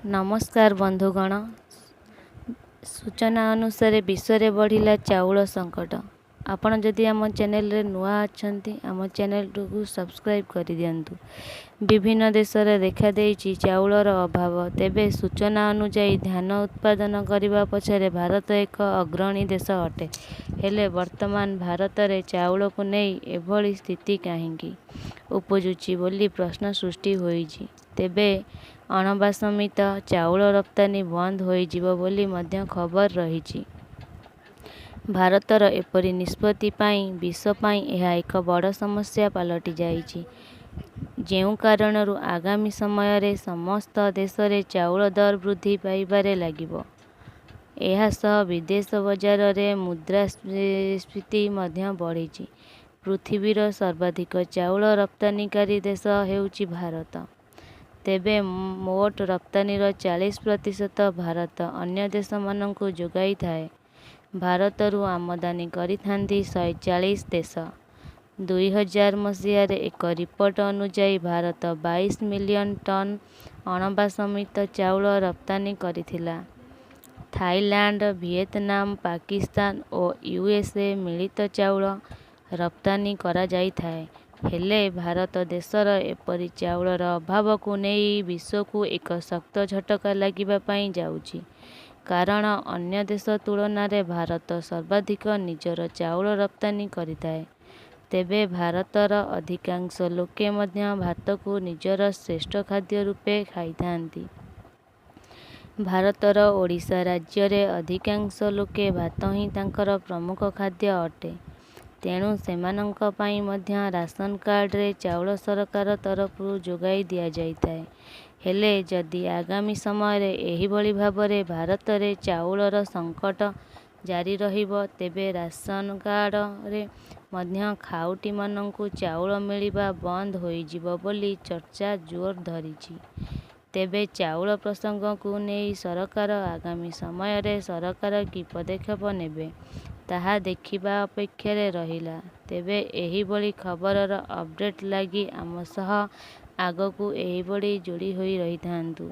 नमस्कार बंधुगण। सूचना अनुसार विश्व में बढ़िला चाउल संकट। आपण जदि आम चैनल रे नुआ अछंती आम चैनल को सब्सक्राइब कर दियंतु। विभिन्न देश रे देखा देइछि चाउलर अभाव। तेबे सूचना अनुसार धान उत्पादन करने पछरे भारत एक अग्रणी देश अटे। हेले वर्तमान भारत रे चाउल को नहीं एभली स्थिति काहेकि उपजुची बोली प्रश्न सृष्टि होइछि। तेबे अणबासमित चाउल रप्तानी बंद होइजिबो बोली मध्य खबर रहिछि। भारतर एपरि निष्पत्ति पाई विश्व पाई यह एक बड़ समस्या पलटि जाइछि। जेउ कारणरू आगामी समय रे समस्त देश रे चाउल दर वृद्धि पाइबारे लागिबो। एहा सह विदेश बजार रे मुद्रास्फीति मध्य बढ़िछि। पृथ्वीर सर्वाधिक चाउल रप्तानीकारी देश हेउछि भारत। तेबे मोट रप्तानीर 40% भारत अन्य देश माननकु जोगाई थाए। भारतरू आमदानी करिथांती 140 देश। 2000 मसीहारे एक रिपोर्ट अनुसार भारत 22 मिलियन टन अणबासमित चाउल रप्तानी करिथिला। थाईलैंड, वियतनाम, पाकिस्तान और यूएसए मिलित चाउल रप्तानी करा जाई थाए। हेले भारत देशर एपरि चाउलर अभाव को नहीं विश्व को एक शक्त झटका लागिबा पाई जाउछि। कारण अन्य देश तुलन रे भारत सर्वाधिक निजर चाउल रप्तानी करिथाए। तेबे भारतर अधिकांश लोके मध्य भात को निजर श्रेष्ठ खाद्य रूपे खाइथांती। भारतर ओडिशा राज्य रे अधिकांश लोके भात ही तांकर प्रमुख खाद्य अटे। तेणु सेमानंक पाई मध्य राशन कार्ड रे चाउल सरकार तरफरु जोगाई दिया जाइताए। हेले जदि आगामी समय रे एही बळी भाबरे भारत रे चाउलर संकट जारी रहिबो तेबे राशन कार्ड रे मध्य खाउटी मानंकु चाउल मिलिबा बंद होइजिबो बोली चर्चा जोर धरिछि। तेबे चाउल प्रसंग को नहीं सरकार आगामी समय रे सरकार की पदक्षेप नेबे ताहा देखिबा अपेक्षा रे रहिला। तेबे एही बड़ी खबरर अपडेट लागी आम सह आगकू एही बड़ी जोड़ी होई रहिथांतु।